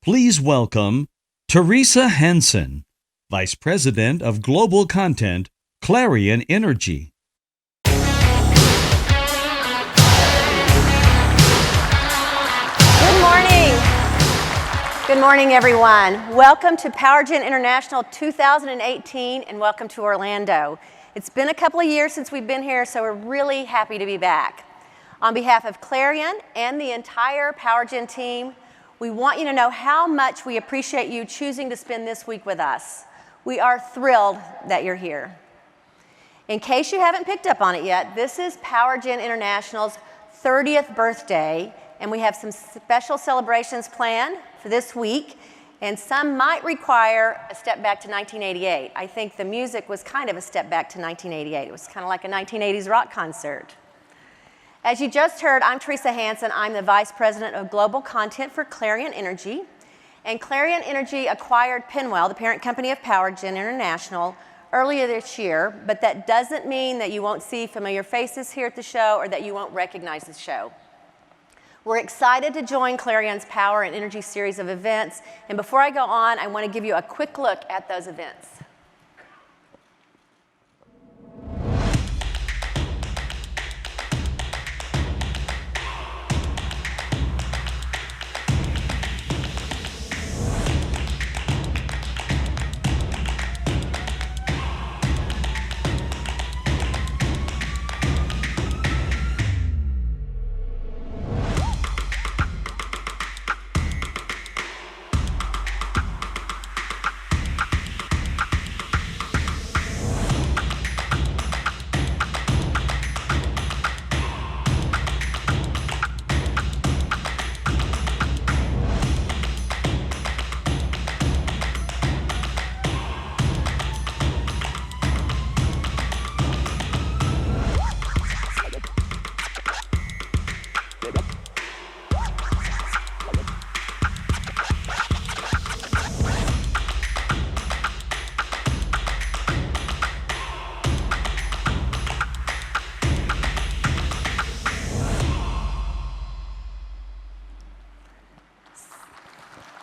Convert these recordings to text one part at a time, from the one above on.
Please welcome Teresa Hansen, Vice President of Global Content, Clarion Energy. Good morning. Good morning, everyone. Welcome to PowerGen International 2018, and welcome to Orlando. It's been a couple of years since we've been here, so we're really happy to be back. On behalf of Clarion and the entire PowerGen team, we want you to know how much we appreciate you choosing to spend this week with us. We are thrilled that you're here. In case you haven't picked up on it yet, this is PowerGen International's 30th birthday, and we have some special celebrations planned for this week, and some might require a step back to 1988. I think the music was kind of a step back to 1988. It was kind of like a 1980s rock concert. As you just heard, I'm Teresa Hansen. I'm the Vice President of Global Content for Clarion Energy. And Clarion Energy acquired Penwell, the parent company of PowerGen International, earlier this year, but that doesn't mean that you won't see familiar faces here at the show or that you won't recognize the show. We're excited to join Clarion's Power and Energy series of events. And before I go on, I want to give you a quick look at those events.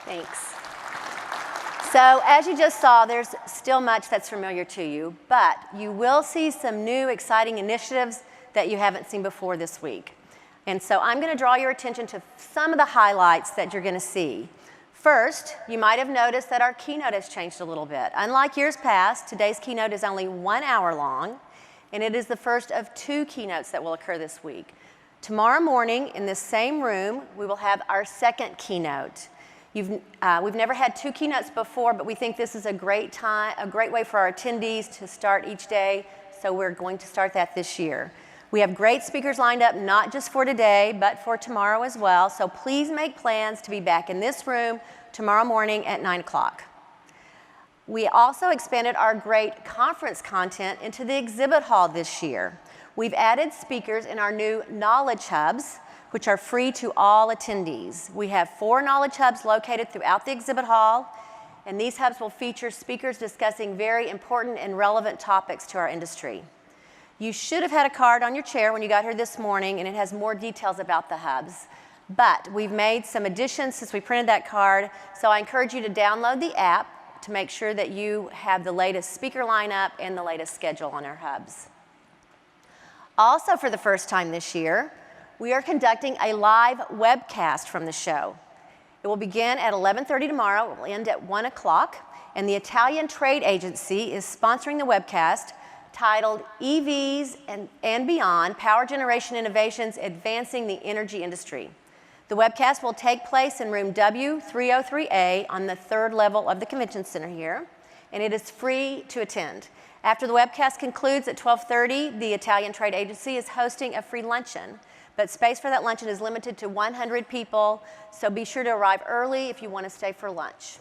Thanks. So as you just saw, there's still much that's familiar to you, but you will see some new exciting initiatives that you haven't seen before this week. And so I'm going to draw your attention to some of the highlights that you're going to see. First, you might have noticed that our keynote has changed a little bit. Unlike years past, today's keynote is only 1 hour long, and it is the first of 2 keynotes that will occur this week. Tomorrow morning, in this same room, we will have our second keynote. We've never had 2 keynotes before, but we think this is a great way for our attendees to start each day, so we're going to start that this year. We have great speakers lined up, not just for today, but for tomorrow as well, so please make plans to be back in this room tomorrow morning at 9 o'clock. We also expanded our great conference content into the exhibit hall this year. We've added speakers in our new Knowledge Hubs, which are free to all attendees. We have 4 knowledge hubs located throughout the exhibit hall, and these hubs will feature speakers discussing very important and relevant topics to our industry. You should have had a card on your chair when you got here this morning, and it has more details about the hubs. But we've made some additions since we printed that card, so I encourage you to download the app to make sure that you have the latest speaker lineup and the latest schedule on our hubs. Also, for the first time this year, we are conducting a live webcast from the show. It will begin at 11:30 tomorrow. It will end at 1 o'clock. And the Italian Trade Agency is sponsoring the webcast titled EVs and Beyond, Power Generation Innovations Advancing the Energy Industry. The webcast will take place in room W303A on the 3rd level of the convention center here, and it is free to attend. After the webcast concludes at 12:30, the Italian Trade Agency is hosting a free luncheon. But space for that luncheon is limited to 100 people, so be sure to arrive early if you want to stay for lunch.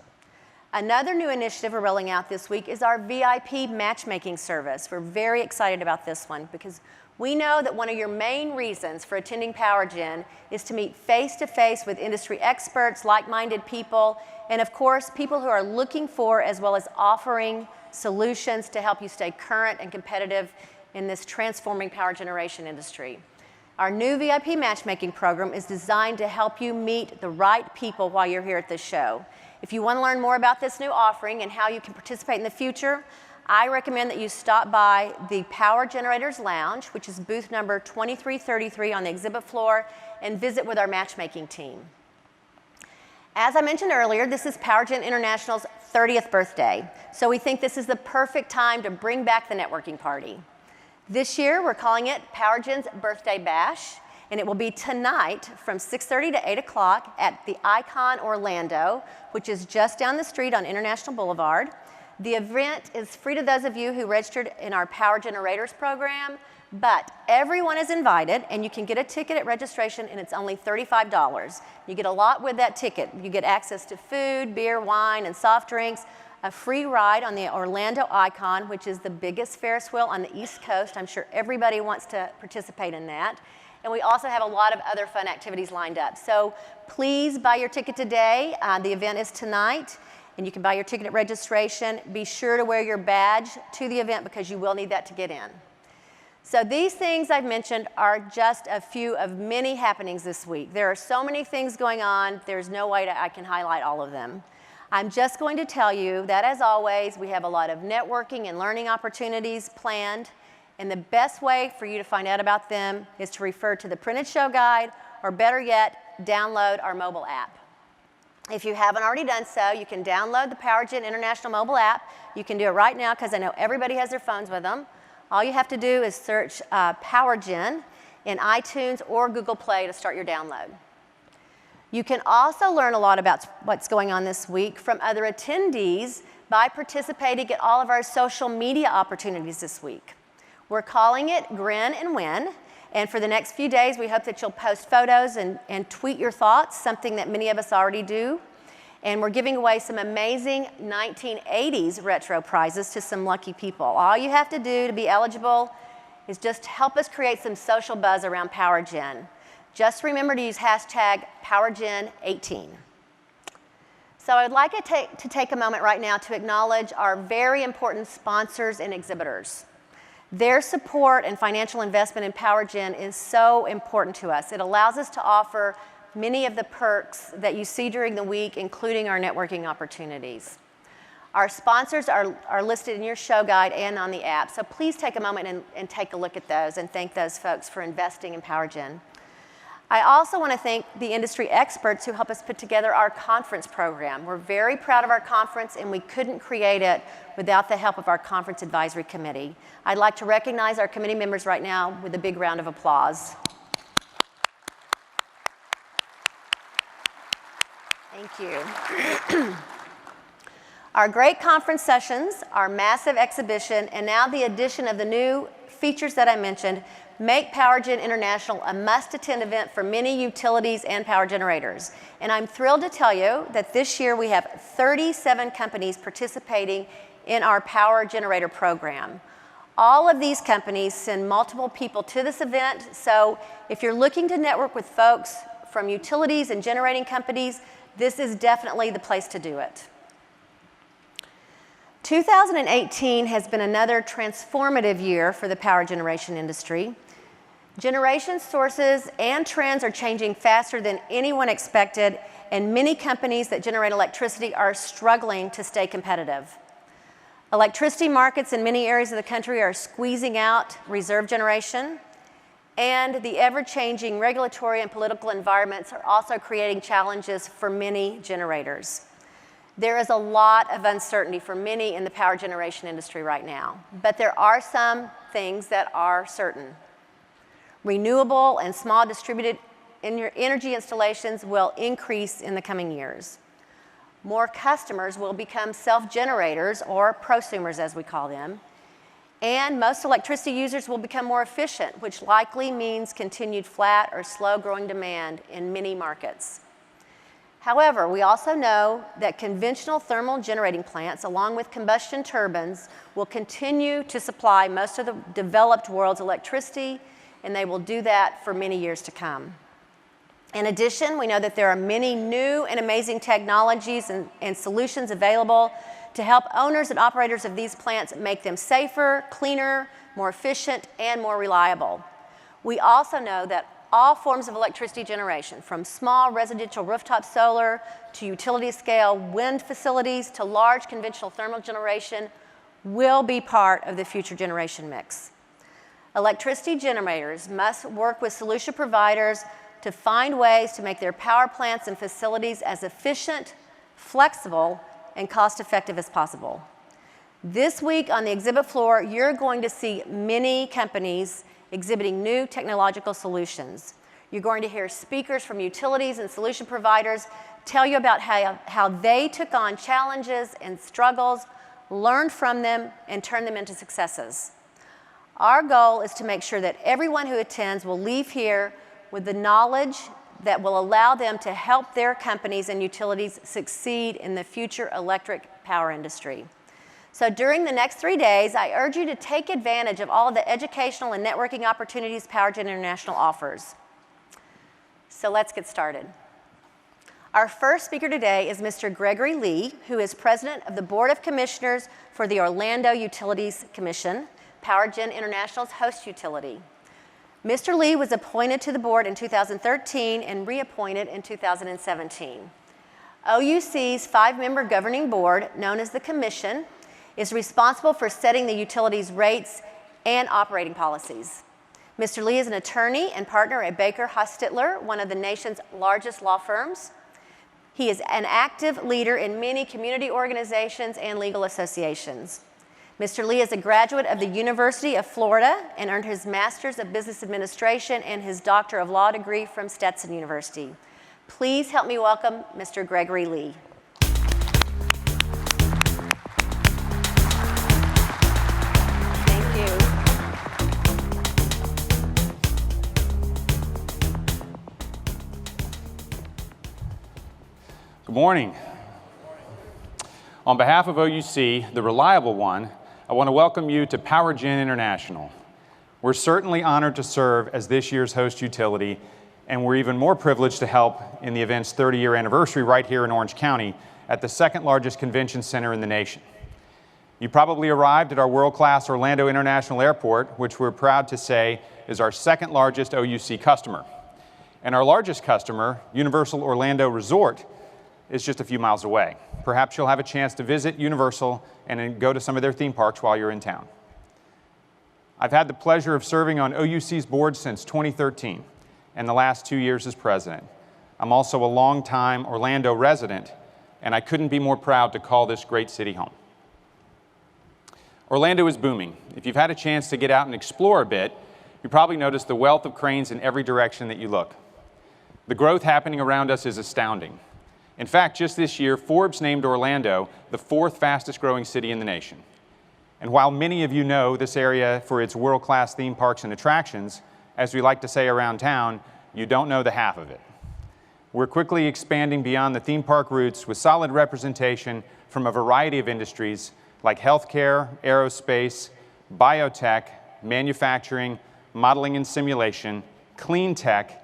Another new initiative we're rolling out this week is our VIP matchmaking service. We're very excited about this one because we know that one of your main reasons for attending PowerGen is to meet face-to-face with industry experts, like-minded people, and of course, people who are looking for as well as offering solutions to help you stay current and competitive in this transforming power generation industry. Our new VIP matchmaking program is designed to help you meet the right people while you're here at this show. If you want to learn more about this new offering and how you can participate in the future, I recommend that you stop by the Power Generators Lounge, which is booth number 2333 on the exhibit floor, and visit with our matchmaking team. As I mentioned earlier, this is PowerGen International's 30th birthday, so we think this is the perfect time to bring back the networking party. This year, we're calling it PowerGen's Birthday Bash, and it will be tonight from 6:30 to 8 o'clock at the Icon Orlando, which is just down the street on International Boulevard. The event is free to those of you who registered in our Power Generators program, but everyone is invited, and you can get a ticket at registration, and it's only $35. You get a lot with that ticket. You get access to food, beer, wine, and soft drinks, a free ride on the Orlando Icon, which is the biggest Ferris wheel on the East Coast. I'm sure everybody wants to participate in that. And we also have a lot of other fun activities lined up. So please buy your ticket today. The event is tonight, and you can buy your ticket at registration. Be sure to wear your badge to the event because you will need that to get in. So these things I've mentioned are just a few of many happenings this week. There are so many things going on, there's no way I can highlight all of them. I'm just going to tell you that, as always, we have a lot of networking and learning opportunities planned, and the best way for you to find out about them is to refer to the printed show guide, or better yet, download our mobile app. If you haven't already done so, you can download the PowerGen International mobile app. You can do it right now because I know everybody has their phones with them. All you have to do is search PowerGen in iTunes or Google Play to start your download. You can also learn a lot about what's going on this week from other attendees by participating at all of our social media opportunities this week. We're calling it Grin and Win, and for the next few days, we hope that you'll post photos and tweet your thoughts, something that many of us already do. And we're giving away some amazing 1980s retro prizes to some lucky people. All you have to do to be eligible is just help us create some social buzz around PowerGen. Just remember to use hashtag PowerGen18. So I'd like to take a moment right now to acknowledge our very important sponsors and exhibitors. Their support and financial investment in PowerGen is so important to us. It allows us to offer many of the perks that you see during the week, including our networking opportunities. Our sponsors are listed in your show guide and on the app, so please take a moment and take a look at those and thank those folks for investing in PowerGen. I also want to thank the industry experts who help us put together our conference program. We're very proud of our conference, and we couldn't create it without the help of our conference advisory committee. I'd like to recognize our committee members right now with a big round of applause. Thank you. Our great conference sessions, our massive exhibition, and now the addition of the new features that I mentioned make PowerGen International a must-attend event for many utilities and power generators. And I'm thrilled to tell you that this year we have 37 companies participating in our power generator program. All of these companies send multiple people to this event, so if you're looking to network with folks from utilities and generating companies, this is definitely the place to do it. 2018 has been another transformative year for the power generation industry. Generation sources and trends are changing faster than anyone expected, and many companies that generate electricity are struggling to stay competitive. Electricity markets in many areas of the country are squeezing out reserve generation, and the ever-changing regulatory and political environments are also creating challenges for many generators. There is a lot of uncertainty for many in the power generation industry right now, but there are some things that are certain. Renewable and small distributed energy installations will increase in the coming years. More customers will become self-generators, or prosumers as we call them, and most electricity users will become more efficient, which likely means continued flat or slow-growing demand in many markets. However, we also know that conventional thermal generating plants, along with combustion turbines, will continue to supply most of the developed world's electricity, and they will do that for many years to come. In addition, we know that there are many new and amazing technologies and solutions available to help owners and operators of these plants make them safer, cleaner, more efficient, and more reliable. We also know that all forms of electricity generation, from small residential rooftop solar to utility scale wind facilities to large conventional thermal generation, will be part of the future generation mix. Electricity generators must work with solution providers to find ways to make their power plants and facilities as efficient, flexible, and cost-effective as possible. This week on the exhibit floor, you're going to see many companies exhibiting new technological solutions. You're going to hear speakers from utilities and solution providers tell you about how they took on challenges and struggles, learned from them, and turned them into successes. Our goal is to make sure that everyone who attends will leave here with the knowledge that will allow them to help their companies and utilities succeed in the future electric power industry. So during the next 3 days, I urge you to take advantage of all of the educational and networking opportunities PowerGen International offers. So let's get started. Our first speaker today is Mr. Gregory Lee, who is president of the Board of Commissioners for the Orlando Utilities Commission, PowerGen International's host utility. Mr. Lee was appointed to the board in 2013 and reappointed in 2017. OUC's 5-member governing board, known as the Commission, is responsible for setting the utilities' rates and operating policies. Mr. Lee is an attorney and partner at Baker Hostetler, one of the nation's largest law firms. He is an active leader in many community organizations and legal associations. Mr. Lee is a graduate of the University of Florida and earned his Master's of Business Administration and his Doctor of Law degree from Stetson University. Please help me welcome Mr. Gregory Lee. Good morning. On behalf of OUC, the reliable one, I want to welcome you to PowerGen International. We're certainly honored to serve as this year's host utility, and we're even more privileged to help in the event's 30-year anniversary right here in Orange County at the second largest convention center in the nation. You probably arrived at our world-class Orlando International Airport, which we're proud to say is our second largest OUC customer. And our largest customer, Universal Orlando Resort, is just a few miles away. Perhaps you'll have a chance to visit Universal and then go to some of their theme parks while you're in town. I've had the pleasure of serving on OUC's board since 2013 and the last 2 years as president. I'm also a longtime Orlando resident, and I couldn't be more proud to call this great city home. Orlando is booming. If you've had a chance to get out and explore a bit, you probably noticed the wealth of cranes in every direction that you look. The growth happening around us is astounding. In fact, just this year, Forbes named Orlando the 4th fastest growing city in the nation. And while many of you know this area for its world-class theme parks and attractions, as we like to say around town, you don't know the half of it. We're quickly expanding beyond the theme park roots with solid representation from a variety of industries like healthcare, aerospace, biotech, manufacturing, modeling and simulation, clean tech,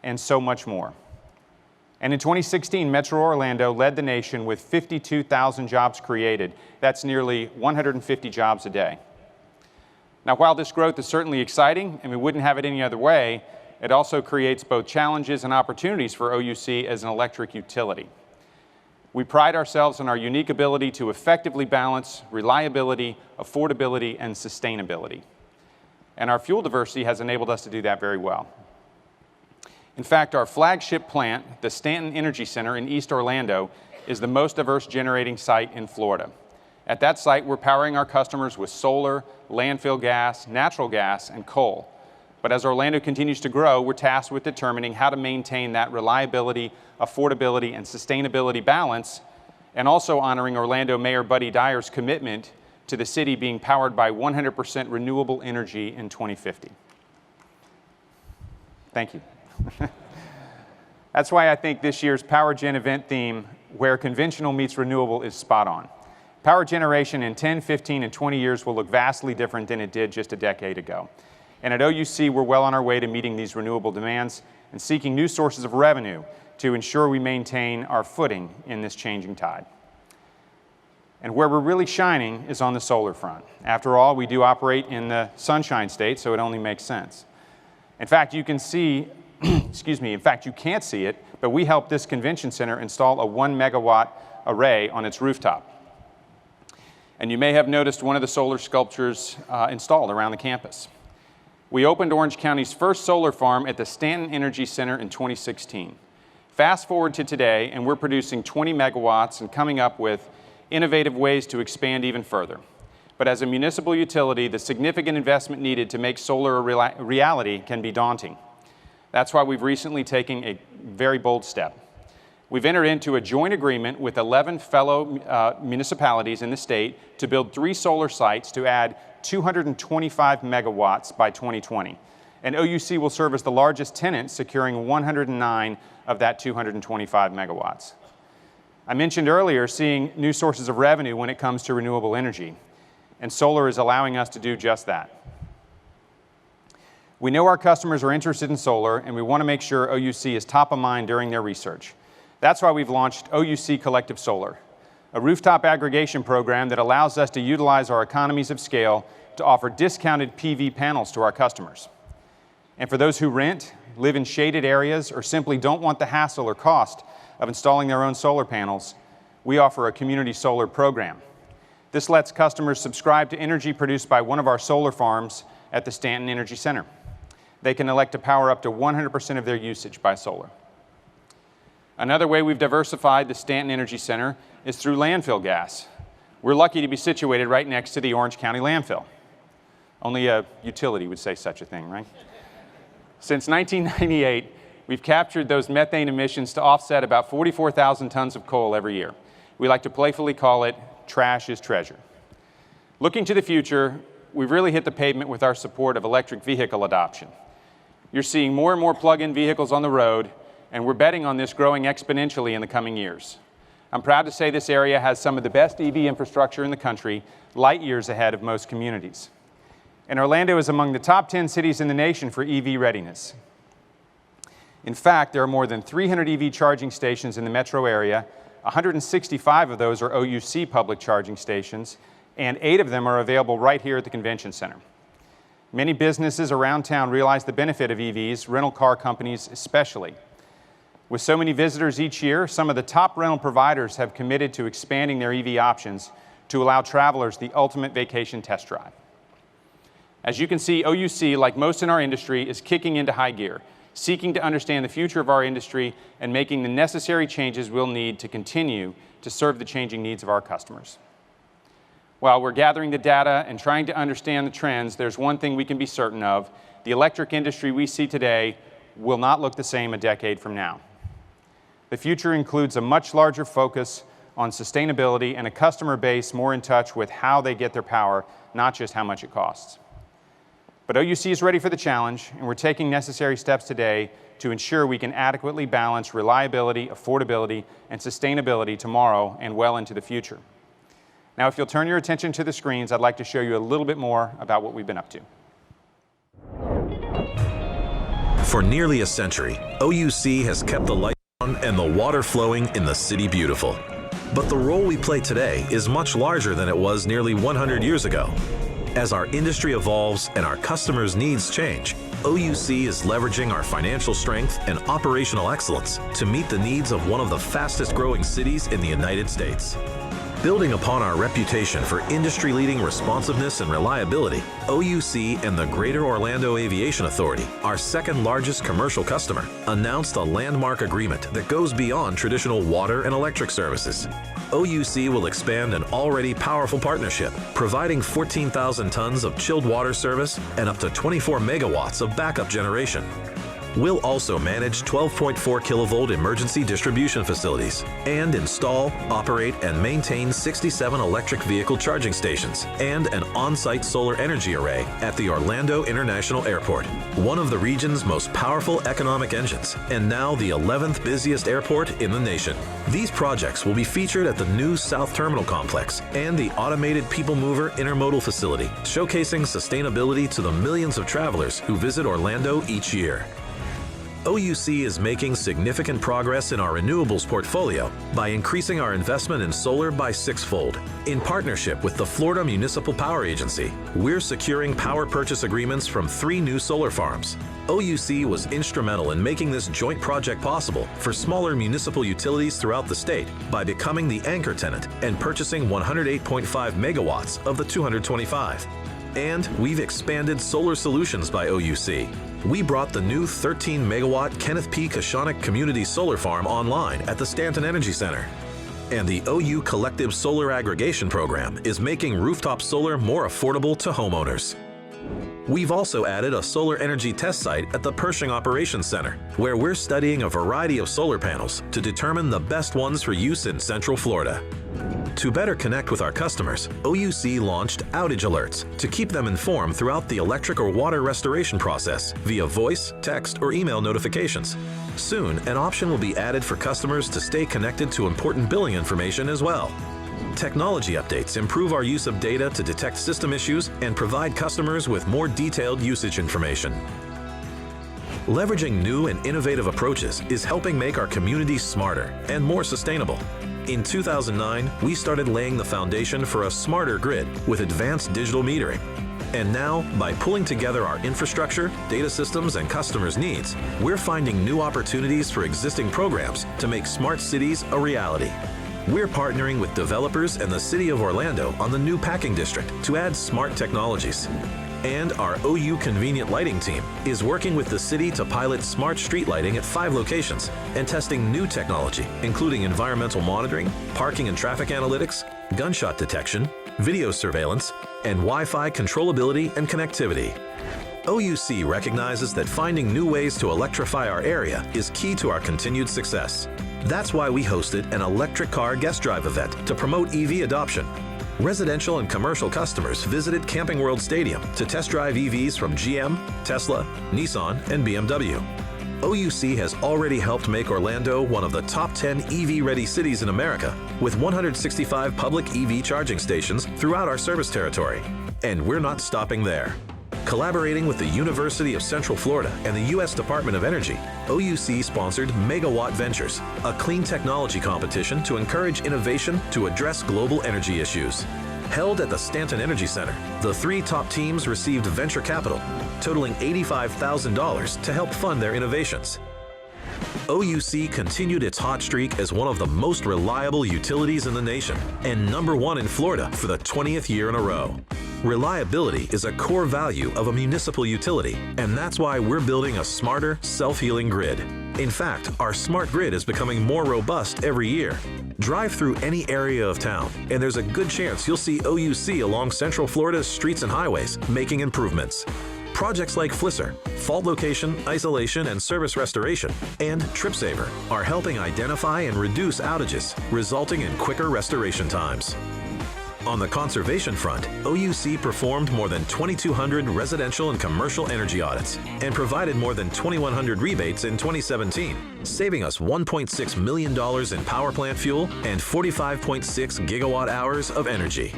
and so much more. And in 2016, Metro Orlando led the nation with 52,000 jobs created. That's nearly 150 jobs a day. Now, while this growth is certainly exciting, and we wouldn't have it any other way, it also creates both challenges and opportunities for OUC as an electric utility. We pride ourselves on our unique ability to effectively balance reliability, affordability, and sustainability. And our fuel diversity has enabled us to do that very well. In fact, our flagship plant, the Stanton Energy Center in East Orlando, is the most diverse generating site in Florida. At that site, we're powering our customers with solar, landfill gas, natural gas, and coal. But as Orlando continues to grow, we're tasked with determining how to maintain that reliability, affordability, and sustainability balance, and also honoring Orlando Mayor Buddy Dyer's commitment to the city being powered by 100% renewable energy in 2050. Thank you. That's why I think this year's PowerGen event theme, where conventional meets renewable, is spot on. Power generation in 10, 15, and 20 years will look vastly different than it did just a decade ago. And at OUC, we're well on our way to meeting these renewable demands and seeking new sources of revenue to ensure we maintain our footing in this changing tide. And where we're really shining is on the solar front. After all, we do operate in the Sunshine State, so it only makes sense. In fact, you can see, in fact, you can't see it, but we helped this convention center install a 1 megawatt array on its rooftop. And you may have noticed one of the solar sculptures installed around the campus. We opened Orange County's first solar farm at the Stanton Energy Center in 2016. Fast forward to today, and we're producing 20 megawatts and coming up with innovative ways to expand even further. But as a municipal utility, the significant investment needed to make solar a reality can be daunting. That's why we've recently taken a very bold step. We've entered into a joint agreement with 11 fellow municipalities in the state to build 3 solar sites to add 225 megawatts by 2020. And OUC will serve as the largest tenant, securing 109 of that 225 megawatts. I mentioned earlier seeing new sources of revenue when it comes to renewable energy, and solar is allowing us to do just that. We know our customers are interested in solar, and we want to make sure OUC is top of mind during their research. That's why we've launched OUC Collective Solar, a rooftop aggregation program that allows us to utilize our economies of scale to offer discounted PV panels to our customers. And for those who rent, live in shaded areas, or simply don't want the hassle or cost of installing their own solar panels, we offer a community solar program. This lets customers subscribe to energy produced by one of our solar farms at the Stanton Energy Center. They can elect to power up to 100% of their usage by solar. Another way we've diversified the Stanton Energy Center is through landfill gas. We're lucky to be situated right next to the Orange County landfill. Only a utility would say such a thing, right? Since 1998, we've captured those methane emissions to offset about 44,000 tons of coal every year. We like to playfully call it trash is treasure. Looking to the future, we've really hit the pavement with our support of electric vehicle adoption. You're seeing more and more plug-in vehicles on the road, and we're betting on this growing exponentially in the coming years. I'm proud to say this area has some of the best EV infrastructure in the country, light years ahead of most communities. And Orlando is among the top 10 cities in the nation for EV readiness. In fact, there are more than 300 EV charging stations in the metro area. 165 of those are OUC public charging stations, and 8 of them are available right here at the convention center. Many businesses around town realize the benefit of EVs, rental car companies especially. With so many visitors each year, some of the top rental providers have committed to expanding their EV options to allow travelers the ultimate vacation test drive. As you can see, OUC, like most in our industry, is kicking into high gear, seeking to understand the future of our industry and making the necessary changes we'll need to continue to serve the changing needs of our customers. While we're gathering the data and trying to understand the trends, there's one thing we can be certain of: the electric industry we see today will not look the same a decade from now. The future includes a much larger focus on sustainability and a customer base more in touch with how they get their power, not just how much it costs. But OUC is ready for the challenge, and we're taking necessary steps today to ensure we can adequately balance reliability, affordability, and sustainability tomorrow and well into the future. Now, if you'll turn your attention to the screens, I'd like to show you a little bit more about what we've been up to. For nearly a century, OUC has kept the lights on and the water flowing in the city beautiful. But the role we play today is much larger than it was nearly 100 years ago. As our industry evolves and our customers' needs change, OUC is leveraging our financial strength and operational excellence to meet the needs of one of the fastest growing cities in the United States. Building upon our reputation for industry-leading responsiveness and reliability, OUC and the Greater Orlando Aviation Authority, our second largest commercial customer, announced a landmark agreement that goes beyond traditional water and electric services. OUC will expand an already powerful partnership, providing 14,000 tons of chilled water service and up to 24 megawatts of backup generation. We'll also manage 12.4 kilovolt emergency distribution facilities and install, operate, and maintain 67 electric vehicle charging stations and an on-site solar energy array at the Orlando International Airport, one of the region's most powerful economic engines, and now the 11th busiest airport in the nation. These projects will be featured at the new South Terminal Complex and the automated People Mover Intermodal Facility, showcasing sustainability to the millions of travelers who visit Orlando each year. OUC is making significant progress in our renewables portfolio by increasing our investment in solar by sixfold. In partnership with the Florida Municipal Power Agency, we're securing power purchase agreements from 3 new solar farms. OUC was instrumental in making this joint project possible for smaller municipal utilities throughout the state by becoming the anchor tenant and purchasing 108.5 megawatts of the 225. And we've expanded solar solutions by OUC. We brought the new 13-megawatt Kenneth P. Kosciuszko Community Solar Farm online at the Stanton Energy Center. And the OU Collective Solar Aggregation Program is making rooftop solar more affordable to homeowners. We've also added a solar energy test site at the Pershing Operations Center, where we're studying a variety of solar panels to determine the best ones for use in Central Florida. To better connect with our customers, OUC launched outage alerts to keep them informed throughout the electric or water restoration process via voice, text, or email notifications. Soon, an option will be added for customers to stay connected to important billing information as well. Technology updates improve our use of data to detect system issues and provide customers with more detailed usage information. Leveraging new and innovative approaches is helping make our communities smarter and more sustainable. In 2009, we started laying the foundation for a smarter grid with advanced digital metering. And now, by pulling together our infrastructure, data systems, and customers' needs, we're finding new opportunities for existing programs to make smart cities a reality. We're partnering with developers and the City of Orlando on the new packing district to add smart technologies. And our OU Convenient Lighting team is working with the city to pilot smart street lighting at 5 locations and testing new technology, including environmental monitoring, parking and traffic analytics, gunshot detection, video surveillance, and Wi-Fi controllability and connectivity. OUC recognizes that finding new ways to electrify our area is key to our continued success. That's why we hosted an electric car guest drive event to promote EV adoption. Residential and commercial customers visited Camping World Stadium to test drive EVs from GM, Tesla, Nissan, and BMW. OUC has already helped make Orlando one of the top 10 EV-ready cities in America, with 165 public EV charging stations throughout our service territory. And we're not stopping there. Collaborating with the University of Central Florida and the U.S. Department of Energy, OUC sponsored Megawatt Ventures, a clean technology competition to encourage innovation to address global energy issues. Held at the Stanton Energy Center, the 3 top teams received venture capital, totaling $85,000 to help fund their innovations. OUC continued its hot streak as one of the most reliable utilities in the nation and #1 in Florida for the 20th year in a row. Reliability is a core value of a municipal utility, and that's why we're building a smarter, self-healing grid. In fact, our smart grid is becoming more robust every year. Drive through any area of town, and there's a good chance you'll see OUC along Central Florida's streets and highways making improvements. Projects like Flisser, fault location, isolation, and service restoration, and TripSaver are helping identify and reduce outages, resulting in quicker restoration times. On the conservation front, OUC performed more than 2,200 residential and commercial energy audits and provided more than 2,100 rebates in 2017, saving us $1.6 million in power plant fuel and 45.6 gigawatt hours of energy.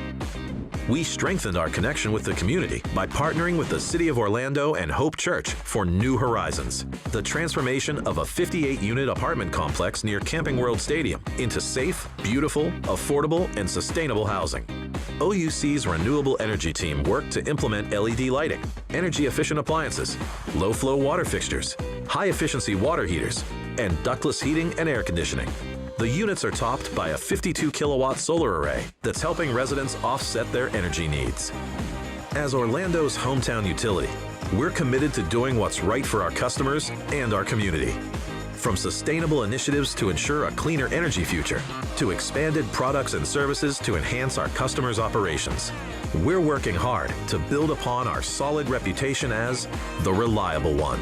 We strengthened our connection with the community by partnering with the City of Orlando and Hope Church for New Horizons, the transformation of a 58-unit apartment complex near Camping World Stadium into safe, beautiful, affordable, and sustainable housing. OUC's renewable energy team worked to implement LED lighting, energy-efficient appliances, low-flow water fixtures, high-efficiency water heaters, and ductless heating and air conditioning. The units are topped by a 52-kilowatt solar array that's helping residents offset their energy needs. As Orlando's hometown utility, we're committed to doing what's right for our customers and our community. From sustainable initiatives to ensure a cleaner energy future, to expanded products and services to enhance our customers' operations, we're working hard to build upon our solid reputation as the reliable one.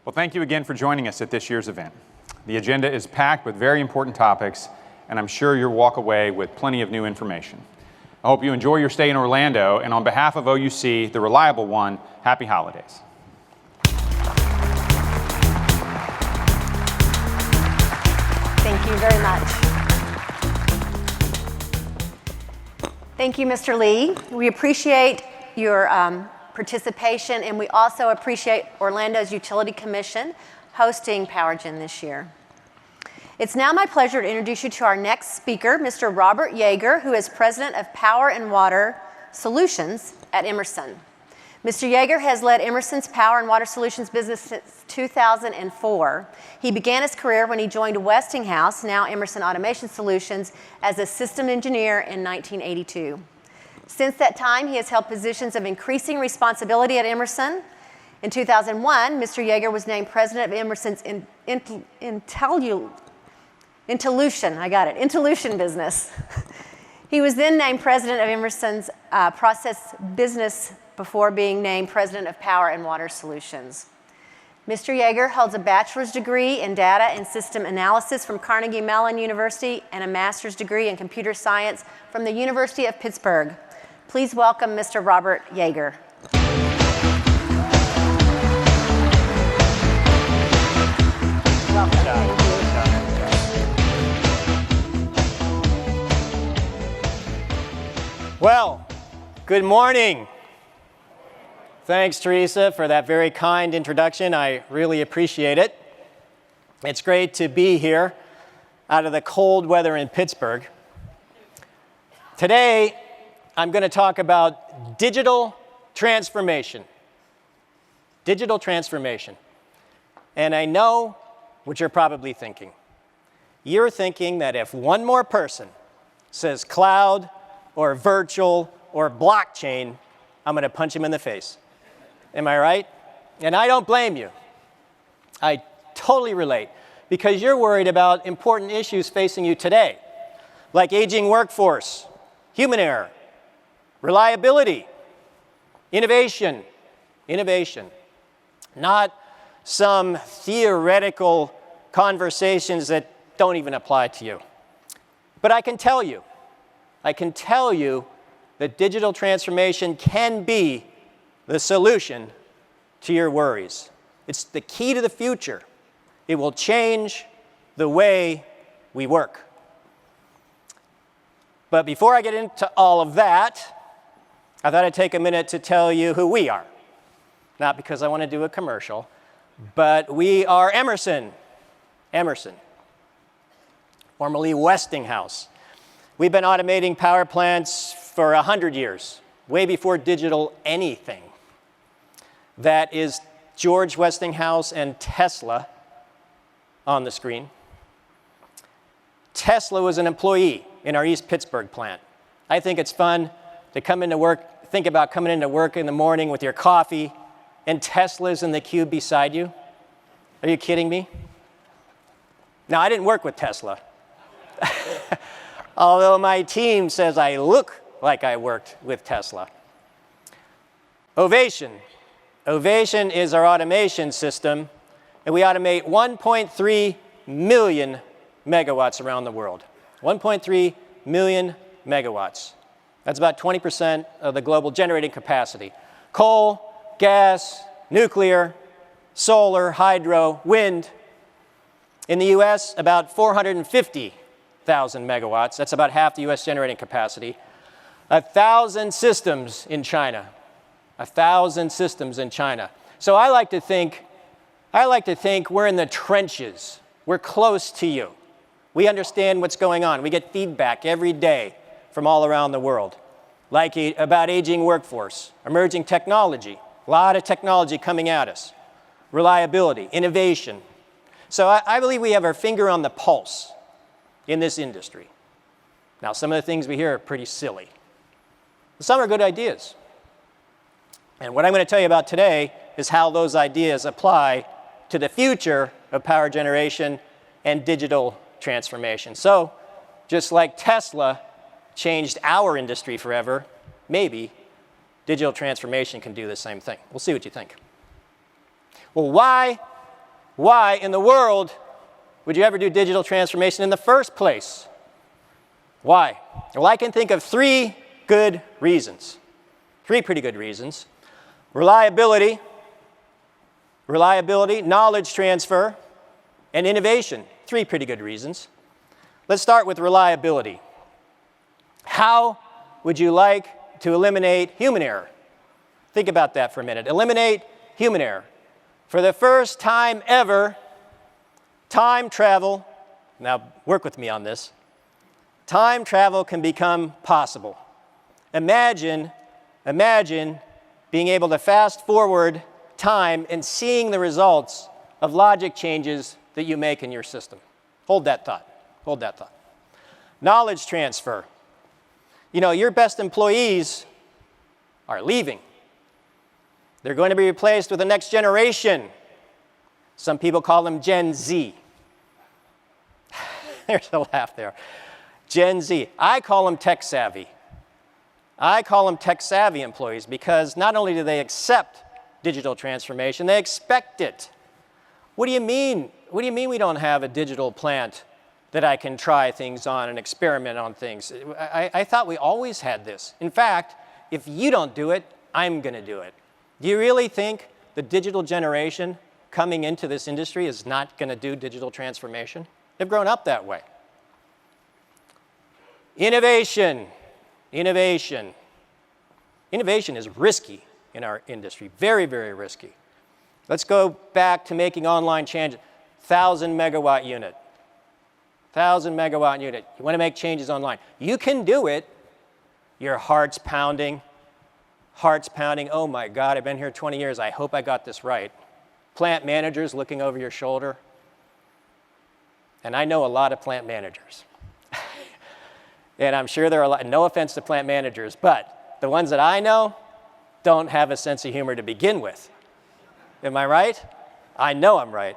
Well, thank you again for joining us at this year's event. The agenda is packed with very important topics, and I'm sure you'll walk away with plenty of new information. I hope you enjoy your stay in Orlando, and on behalf of OUC, the reliable one, happy holidays. Thank you very much. Thank you, Mr. Lee. We appreciate your participation, and we also appreciate Orlando's Utility Commission hosting PowerGen this year. It's now my pleasure to introduce you to our next speaker, Mr. Robert Yeager, who is President of Power and Water Solutions at Emerson. Mr. Yeager has led Emerson's Power and Water Solutions business since 2004. He began his career when he joined Westinghouse, now Emerson Automation Solutions, as a system engineer in 1982. Since that time, he has held positions of increasing responsibility at Emerson. In 2001, Mr. Yeager was named president of Emerson's Intellution business. He was then named president of Emerson's process business before being named president of Power and Water Solutions. Mr. Yeager holds a bachelor's degree in data and system analysis from Carnegie Mellon University and a master's degree in computer science from the University of Pittsburgh. Please welcome Mr. Robert Yeager. Welcome. Well, good morning. Thanks, Teresa, for that very kind introduction. I really appreciate it. It's great to be here out of the cold weather in Pittsburgh. Today, I'm going to talk about digital transformation. Digital transformation. And I know what you're probably thinking. You're thinking that if one more person says cloud or virtual or blockchain, I'm going to punch him in the face. Am I right? And I don't blame you. I totally relate, because you're worried about important issues facing you today, like aging workforce, human error, reliability, innovation, not some theoretical conversations that don't even apply to you. But I can tell you that digital transformation can be the solution to your worries. It's the key to the future. It will change the way we work. But before I get into all of that, I thought I'd take a minute to tell you who we are. Not because I want to do a commercial, but we are Emerson, formerly Westinghouse. We've been automating power plants for 100 years, way before digital anything. That is George Westinghouse and Tesla on the screen. Tesla was an employee in our East Pittsburgh plant. I think it's fun to come into work, think about coming into work in the morning with your coffee, and Tesla's in the cube beside you. Are you kidding me? Now, I didn't work with Tesla. Although my team says I look like I worked with Tesla. Ovation is our automation system, and we automate 1.3 million megawatts around the world. 1.3 million megawatts. That's about 20% of the global generating capacity. Coal, gas, nuclear, solar, hydro, wind. In the US, about 450,000 megawatts. That's about half the US generating capacity. 1,000 systems in China. 1,000 systems in China. So I like to think we're in the trenches. We're close to you. We understand what's going on. We get feedback every day from all around the world, like about aging workforce, emerging technology, a lot of technology coming at us, reliability, innovation. So I believe we have our finger on the pulse in this industry. Now, some of the things we hear are pretty silly. Some are good ideas. And what I'm going to tell you about today is how those ideas apply to the future of power generation and digital transformation. So, just like Tesla changed our industry forever, maybe digital transformation can do the same thing. We'll see what you think. Well, why in the world would you ever do digital transformation in the first place? Why? Well, I can think of three good reasons. Three pretty good reasons. Reliability, knowledge transfer, and innovation. Three pretty good reasons. Let's start with reliability. How would you like to eliminate human error? Think about that for a minute. Eliminate human error. For the first time ever, time travel, now work with me on this, time travel can become possible. Imagine being able to fast forward time and seeing the results of logic changes that you make in your system. Hold that thought. Hold that thought. Knowledge transfer. You know, your best employees are leaving. They're going to be replaced with the next generation. Some people call them Gen Z. There's a laugh there. Gen Z. I call them tech savvy. I call them tech savvy employees because not only do they accept digital transformation, they expect it. What do you mean? What do you mean we don't have a digital plant that I can try things on and experiment on things? I thought we always had this. In fact, if you don't do it, I'm going to do it. Do you really think the digital generation coming into this industry is not going to do digital transformation? They've grown up that way. Innovation. Innovation. Innovation is risky in our industry, very, very risky. Let's go back to making online changes. 1,000 megawatt unit. 1,000 megawatt unit. You want to make changes online. You can do it. Your heart's pounding. Heart's pounding. Oh my God, I've been here 20 years. I hope I got this right. Plant managers looking over your shoulder. And I know a lot of plant managers. And I'm sure there are a lot, no offense to plant managers, but the ones that I know don't have a sense of humor to begin with. Am I right? I know I'm right.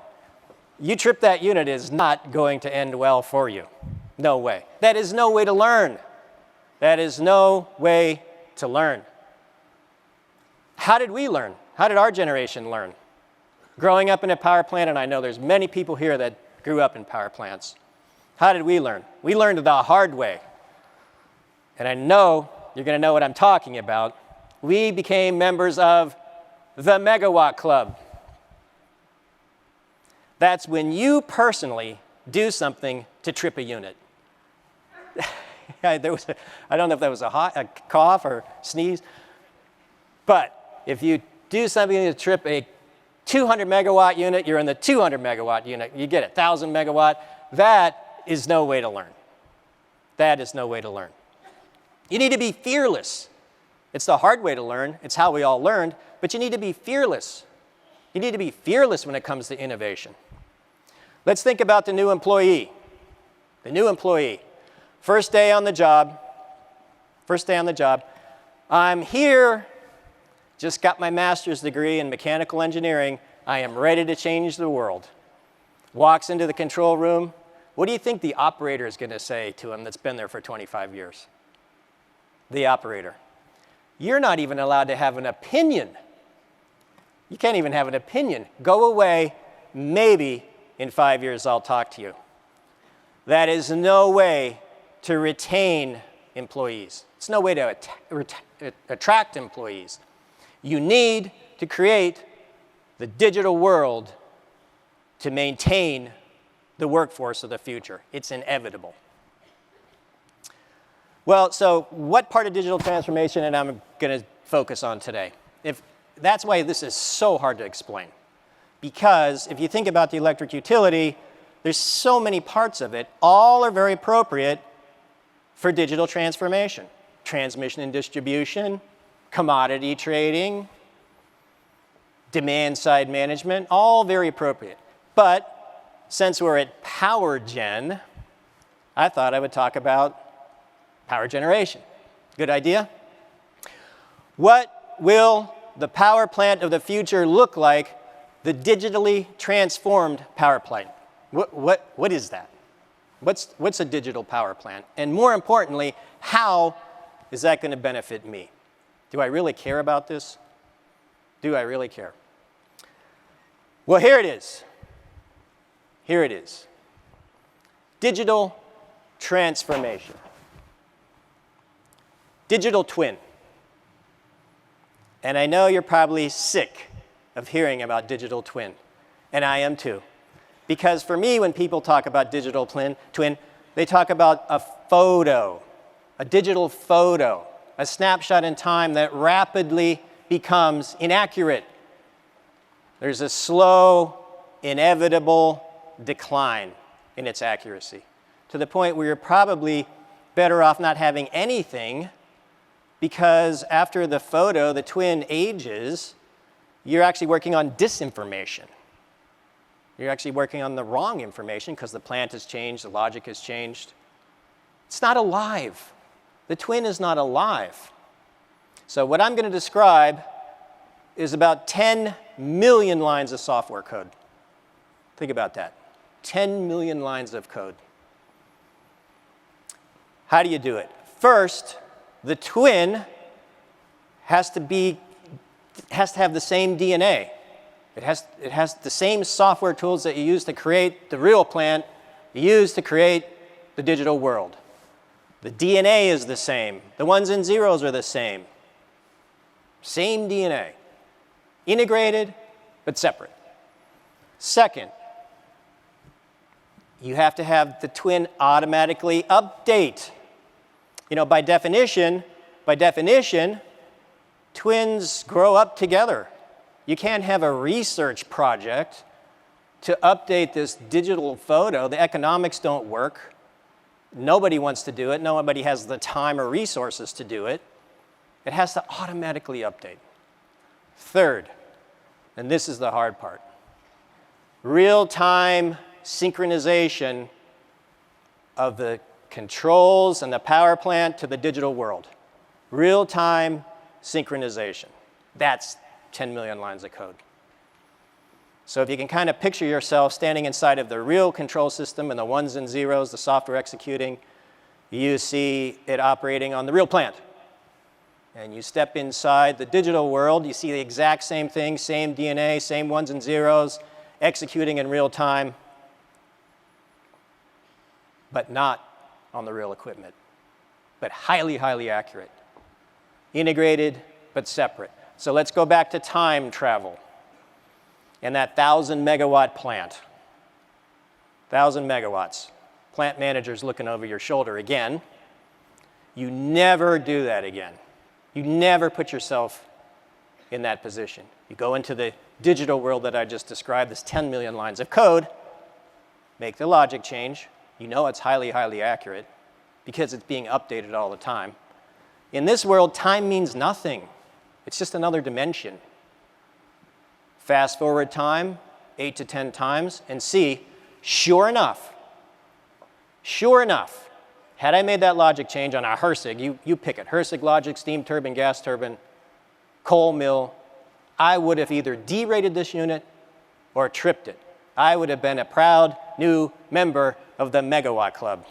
You trip that unit is not going to end well for you. No way. That is no way to learn. That is no way to learn. How did we learn? How did our generation learn? Growing up in a power plant, and I know there's many people here that grew up in power plants. How did we learn? We learned the hard way. And I know you're going to know what I'm talking about. We became members of the Megawatt Club. That's when you personally do something to trip a unit. I don't know if that was a cough or sneeze, but if you do something to trip a 200 megawatt unit, you're in the 200 megawatt unit. You get it, 1,000 megawatt. That is no way to learn. That is no way to learn. You need to be fearless. It's the hard way to learn. It's how we all learned, but you need to be fearless. You need to be fearless when it comes to innovation. Let's think about the new employee. The new employee. First day on the job. First day on the job. I'm here. Just got my master's degree in mechanical engineering. I am ready to change the world. Walks into the control room. What do you think the operator is going to say to him that's been there for 25 years? The operator. You're not even allowed to have an opinion. You can't even have an opinion. Go away. Maybe in 5 years I'll talk to you. That is no way to retain employees. It's no way to attract employees. You need to create the digital world to maintain the workforce of the future. It's inevitable. Well, so what part of digital transformation am I going to focus on today? That's why this is so hard to explain. Because if you think about the electric utility, there's so many parts of it. All are very appropriate for digital transformation. Transmission and distribution, commodity trading, demand-side management, all very appropriate. But since we're at power gen, I thought I would talk about power generation. Good idea? What will the power plant of the future look like, the digitally transformed power plant? What is that? What's a digital power plant? And more importantly, how is that going to benefit me? Do I really care about this? Do I really care? Well, here it is. Here it is. Digital transformation. Digital twin. And I know you're probably sick of hearing about digital twin, and I am too. Because for me, when people talk about digital twin, they talk about a photo, a digital photo, a snapshot in time that rapidly becomes inaccurate. There's a slow, inevitable decline in its accuracy, to the point where you're probably better off not having anything, because after the photo, the twin ages, you're actually working on disinformation. You're actually working on the wrong information because the plant has changed, the logic has changed. It's not alive. The twin is not alive. So what I'm going to describe is about 10 million lines of software code. Think about that. 10 million lines of code. How do you do it? First, the twin has to have the same DNA. It has the same software tools that you use to create the real plant, you use to create the digital world. The DNA is the same. The ones and zeros are the same. Same DNA. Integrated, but separate. Second, you have to have the twin automatically update. You know, by definition, twins grow up together. You can't have a research project to update this digital photo. The economics don't work. Nobody wants to do it. Nobody has the time or resources to do it. It has to automatically update. Third, and this is the hard part, real-time synchronization of the controls and the power plant to the digital world. Real-time synchronization. That's 10 million lines of code. So if you can kind of picture yourself standing inside of the real control system and the ones and zeros, the software executing, you see it operating on the real plant. And you step inside the digital world, you see the exact same thing, same DNA, same ones and zeros, executing in real time, but not on the real equipment, but highly, highly accurate. Integrated, but separate. So let's go back to time travel and that 1,000 megawatt plant. 1,000 megawatts. Plant manager's looking over your shoulder again. You never do that again. You never put yourself in that position. You go into the digital world that I just described, this 10 million lines of code, make the logic change. You know it's highly, highly accurate because it's being updated all the time. In this world, time means nothing. It's just another dimension. Fast forward time, 8 to 10 times, and see, sure enough, had I made that logic change on a HRSG, you pick it, HRSG logic, steam turbine, gas turbine, coal mill, I would have either derated this unit or tripped it. I would have been a proud new member of the megawatt club.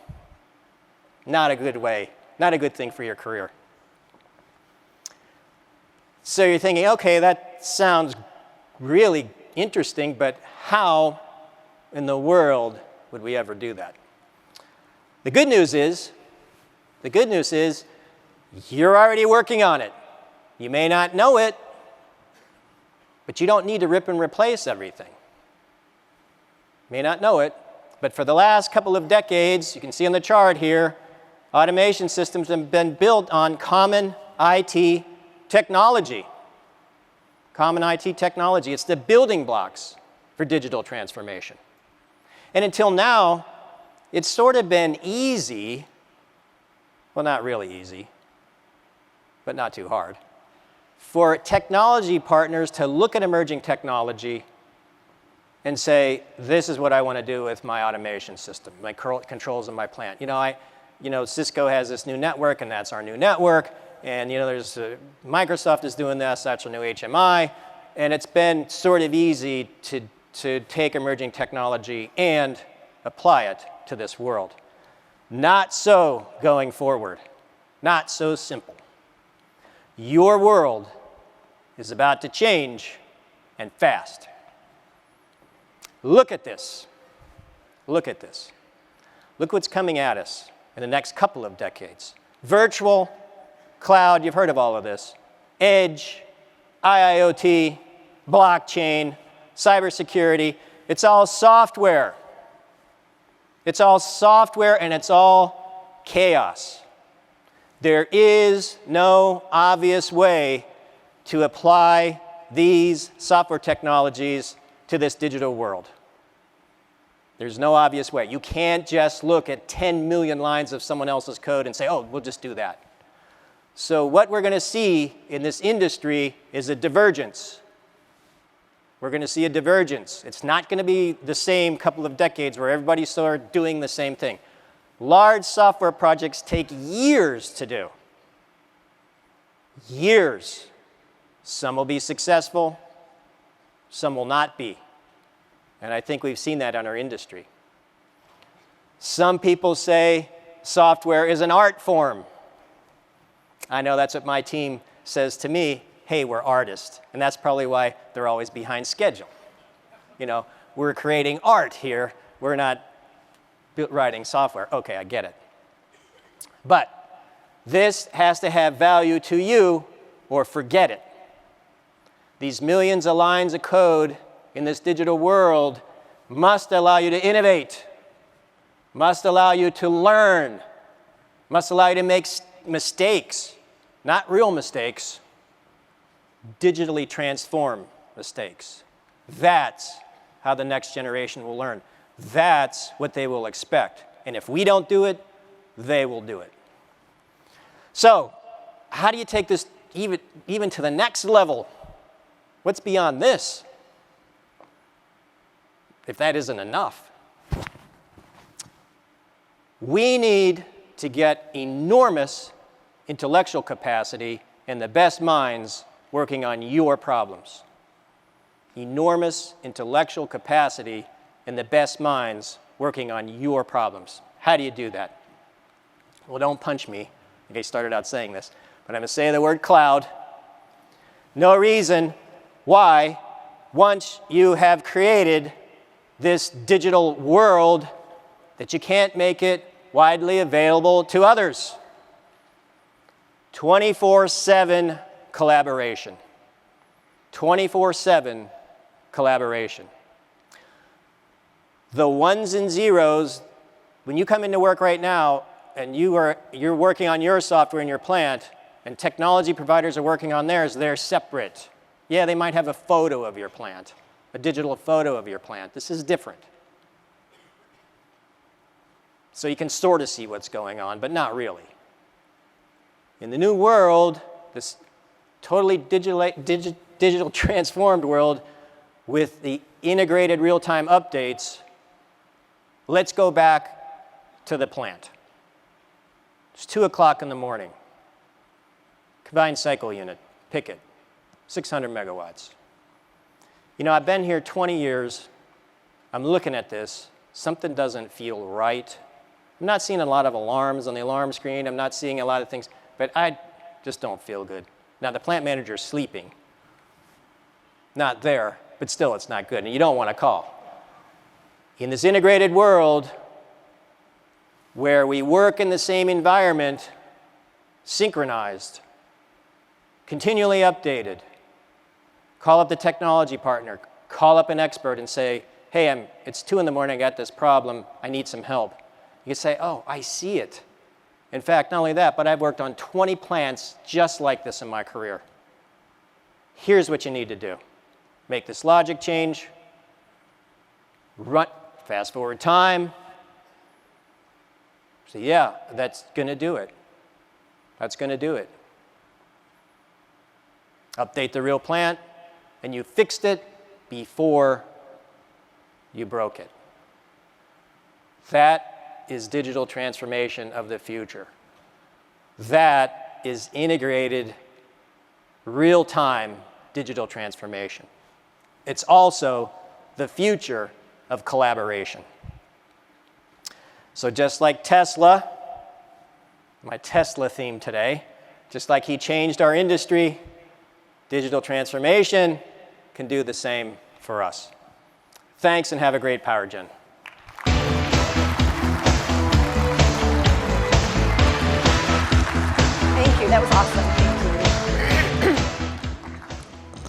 Not a good way, not a good thing for your career. So you're thinking, okay, that sounds really interesting, but how in the world would we ever do that? The good news is, you're already working on it. You may not know it, but you don't need to rip and replace everything. You may not know it, but for the last couple of decades, you can see on the chart here, automation systems have been built on common IT technology. Common IT technology. It's the building blocks for digital transformation. And until now, it's sort of been easy, well, not really easy, but not too hard, for technology partners to look at emerging technology and say, this is what I want to do with my automation system, my controls in my plant. Cisco has this new network, and that's our new network. And there's Microsoft is doing this, that's our new HMI. And it's been sort of easy to take emerging technology and apply it to this world. Not so going forward. Not so simple. Your world is about to change, and fast. Look at this. Look at this. Look what's coming at us in the next couple of decades. Virtual, cloud, you've heard of all of this. Edge, IIoT, blockchain, cybersecurity. It's all software. It's all software, and it's all chaos. There is no obvious way to apply these software technologies to this digital world. There's no obvious way. You can't just look at 10 million lines of someone else's code and say, oh, we'll just do that. So what we're going to see in this industry is a divergence. We're going to see a divergence. It's not going to be the same couple of decades where everybody's sort of doing the same thing. Large software projects take years to do. Years. Some will be successful, some will not be. And I think we've seen that in our industry. Some people say software is an art form. I know that's what my team says to me. Hey, we're artists. And that's probably why they're always behind schedule. You know, we're creating art here. We're not writing software. Okay, I get it. But this has to have value to you or forget it. These millions of lines of code in this digital world must allow you to innovate, must allow you to learn, must allow you to make mistakes, not real mistakes, digitally transform mistakes. That's how the next generation will learn. That's what they will expect. And if we don't do it, they will do it. So, how do you take this even to the next level? What's beyond this? If that isn't enough. We need to get enormous intellectual capacity and the best minds working on your problems. Enormous intellectual capacity and the best minds working on your problems. How do you do that? Well, don't punch me. I started out saying this, but I'm going to say the word cloud. No reason why, once you have created this digital world, that you can't make it widely available to others. 24/7 collaboration. 24/7 collaboration. The ones and zeros, when you come into work right now and you're working on your software in your plant and technology providers are working on theirs, they're separate. Yeah, they might have a photo of your plant, a digital photo of your plant. This is different. So you can sort of see what's going on, but not really. In the new world, this totally digital transformed world with the integrated real-time updates, let's go back to the plant. It's 2 o'clock in the morning. Combined cycle unit, pick it, 600 megawatts. You know, I've been here 20 years. I'm looking at this. Something doesn't feel right. I'm not seeing a lot of alarms on the alarm screen. I'm not seeing a lot of things, but I just don't feel good. Now, the plant manager's sleeping. Not there, but still it's not good, and you don't want to call. In this integrated world where we work in the same environment, synchronized, continually updated, call up the technology partner, call up an expert and say, hey, it's 2 in the morning, I got this problem, I need some help. You can say, oh, I see it. In fact, not only that, but I've worked on 20 plants just like this in my career. Here's what you need to do. Make this logic change, fast forward time. So yeah, that's going to do it. That's going to do it. Update the real plant, and you fixed it before you broke it. That is digital transformation of the future. That is integrated, real-time digital transformation. It's also the future of collaboration. So just like Tesla, my Tesla theme today, just like he changed our industry, digital transformation can do the same for us. Thanks, and have a great Power Gen. Thank you. That was awesome.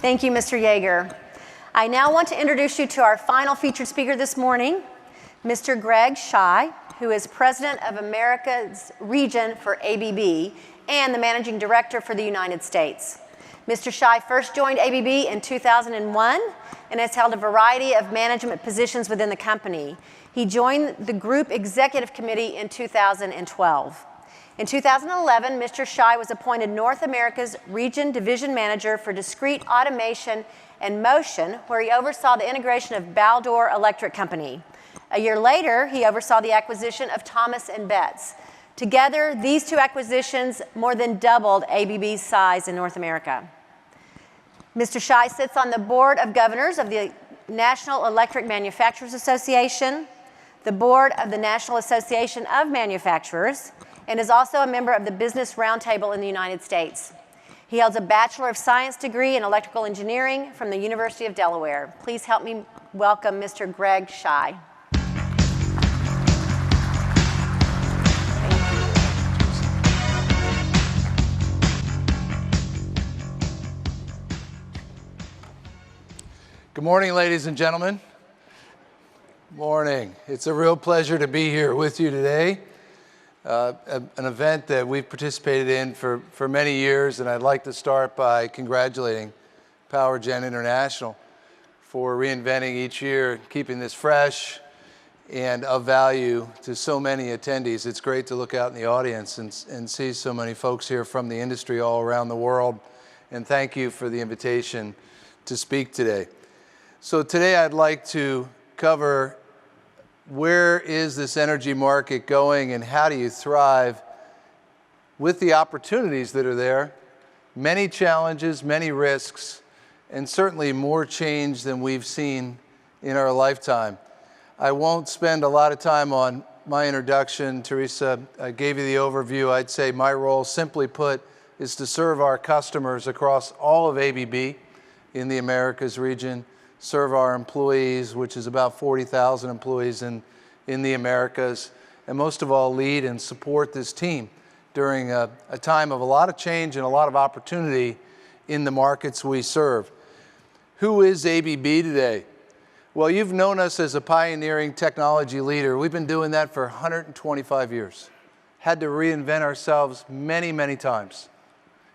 Thank you, Mr. Yeager. I now want to introduce you to our final featured speaker this morning, Mr. Greg Scheu, who is President of America's Region for ABB and the Managing Director for the United States. Mr. Scheu first joined ABB in 2001 and has held a variety of management positions within the company. He joined the Group Executive Committee in 2012. In 2011, Mr. Scheu was appointed North America's Region Division Manager for Discrete Automation and Motion, where he oversaw the integration of Baldor Electric Company. A year later, he oversaw the acquisition of Thomas & Betts. Together, these two acquisitions more than doubled ABB's size in North America. Mr. Scheu sits on the Board of Governors of the National Electric Manufacturers Association, the Board of the National Association of Manufacturers, and is also a member of the Business Roundtable in the United States. He holds a Bachelor of Science degree in Electrical Engineering from the University of Delaware. Please help me welcome Mr. Greg Scheu. Good morning, ladies and gentlemen. Morning. It's a real pleasure to be here with you today. An event that we've participated in for many years, and I'd like to start by congratulating PowerGen International for reinventing each year, keeping this fresh and of value to so many attendees. It's great to look out in the audience and see so many folks here from the industry all around the world, and thank you for the invitation to speak today. So today I'd like to cover where is this energy market going and how do you thrive with the opportunities that are there, many challenges, many risks, and certainly more change than we've seen in our lifetime. I won't spend a lot of time on my introduction. Teresa gave you the overview. I'd say my role, simply put, is to serve our customers across all of ABB in the Americas region, serve our employees, which is about 40,000 employees in the Americas, and most of all, lead and support this team during a time of a lot of change and a lot of opportunity in the markets we serve. Who is ABB today? Well, you've known us as a pioneering technology leader. We've been doing that for 125 years. Had to reinvent ourselves many, many times.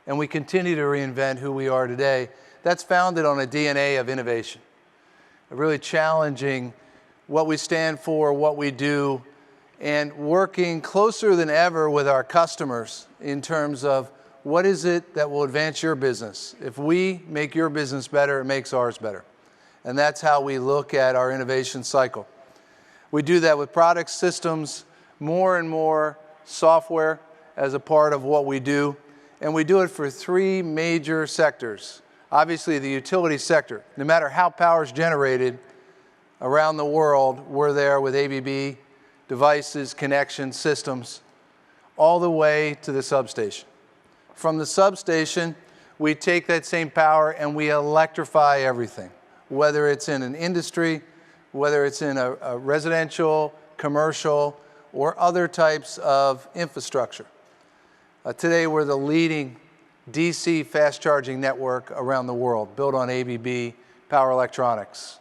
And we continue to reinvent who we are today. That's founded on a DNA of innovation. Really challenging what we stand for, what we do, and working closer than ever with our customers in terms of what is it that will advance your business. If we make your business better, it makes ours better. And that's how we look at our innovation cycle. We do that with product systems, more and more software as a part of what we do, and we do it for three major sectors. Obviously, the utility sector. No matter how power is generated around the world, we're there with ABB devices, connections, systems, all the way to the substation. From the substation, we take that same power and we electrify everything, whether it's in an industry, whether it's in a residential, commercial, or other types of infrastructure. Today, we're the leading DC fast charging network around the world, built on ABB power electronics.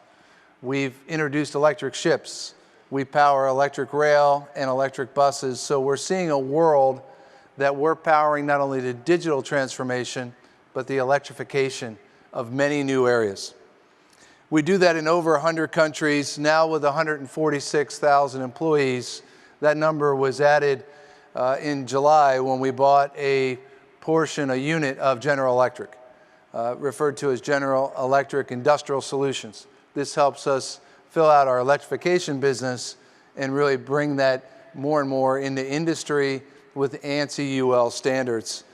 We've introduced electric ships. We power electric rail and electric buses. So we're seeing a world that we're powering not only the digital transformation, but the electrification of many new areas. We do that in over 100 countries, now with 146,000 employees. That number was added in July when we bought a unit of General Electric, referred to as General Electric Industrial Solutions. This helps us fill out our electrification business and really bring that more and more into industry with ANSI UL standards.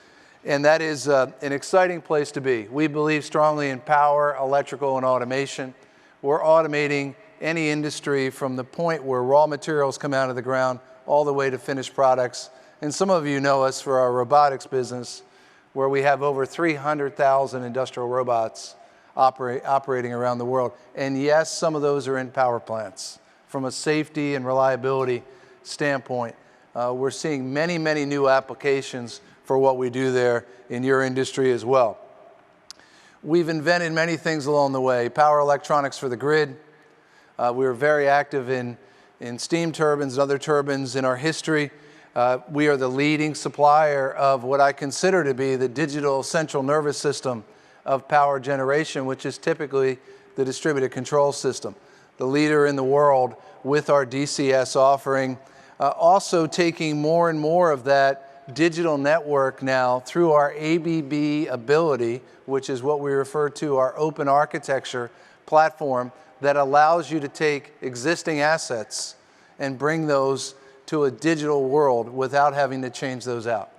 And that is an exciting place to be. We believe strongly in power, electrical, and automation. We're automating any industry from the point where raw materials come out of the ground all the way to finished products. And some of you know us for our robotics business, where we have over 300,000 industrial robots operating around the world. And yes, some of those are in power plants. From a safety and reliability standpoint, we're seeing many, many new applications for what we do there in your industry as well. We've invented many things along the way. Power electronics for the grid. We were very active in steam turbines and other turbines in our history. We are the leading supplier of what I consider to be the digital central nervous system of power generation, which is typically the distributed control system, the leader in the world with our DCS offering. Also taking more and more of that digital network now through our ABB ability, which is what we refer to our open architecture platform that allows you to take existing assets and bring those to a digital world without having to change those out.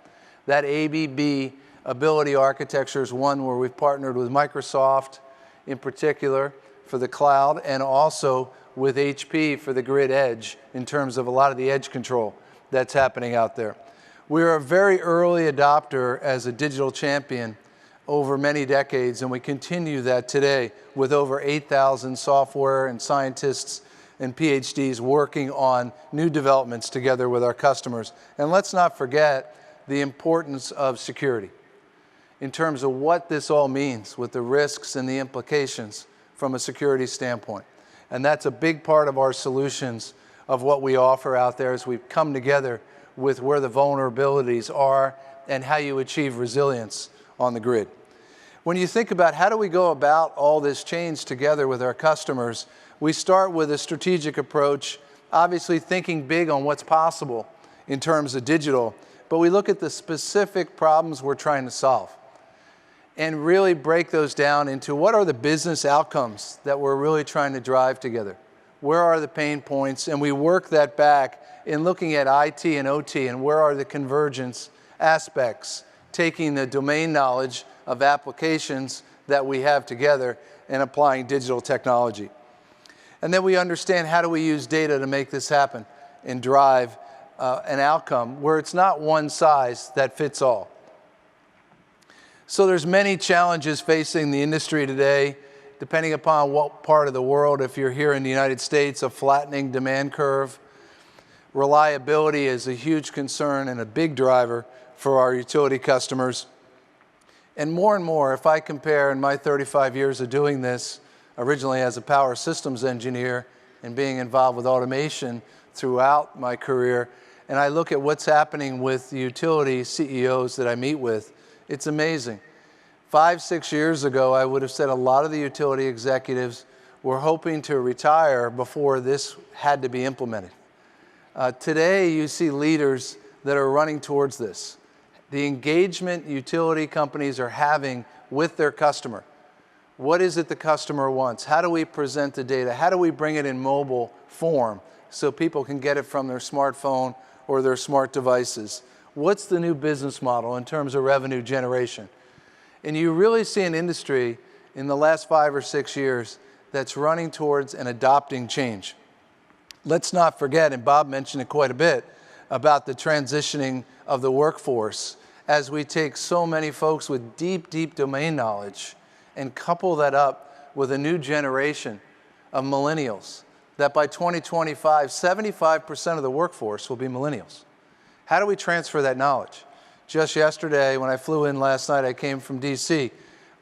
That ABB ability architecture is one where we've partnered with Microsoft in particular for the cloud, and also with HP for the grid edge in terms of a lot of the edge control that's happening out there. We're a very early adopter as a digital champion over many decades, and we continue that today with over 8,000 software and scientists and PhDs working on new developments together with our customers. And let's not forget the importance of security in terms of what this all means with the risks and the implications from a security standpoint. And that's a big part of our solutions of what we offer out there as we come together with where the vulnerabilities are and how you achieve resilience on the grid. When you think about how do we go about all this change together with our customers, we start with a strategic approach, obviously thinking big on what's possible in terms of digital, but we look at the specific problems we're trying to solve and really break those down into what are the business outcomes that we're really trying to drive together. Where are the pain points? And we work that back in looking at IT and OT and where are the convergence aspects, taking the domain knowledge of applications that we have together and applying digital technology. And then we understand how do we use data to make this happen and drive an outcome where it's not one size that fits all. So there's many challenges facing the industry today, depending upon what part of the world. If you're here in the United States, a flattening demand curve. Reliability is a huge concern and a big driver for our utility customers. And more, if I compare in my 35 years of doing this, originally as a power systems engineer and being involved with automation throughout my career, and I look at what's happening with the utility CEOs that I meet with, it's amazing. 5, 6 years ago, I would have said a lot of the utility executives were hoping to retire before this had to be implemented. Today, you see leaders that are running towards this. The engagement utility companies are having with their customer. What is it the customer wants? How do we present the data? How do we bring it in mobile form so people can get it from their smartphone or their smart devices? What's the new business model in terms of revenue generation? And you really see an industry in the last 5 or 6 years that's running towards and adopting change. Let's not forget, and Bob mentioned it quite a bit, about the transitioning of the workforce as we take so many folks with deep, deep domain knowledge and couple that up with a new generation of millennials, that by 2025, 75% of the workforce will be millennials. How do we transfer that knowledge? Just yesterday, when I flew in last night, I came from DC,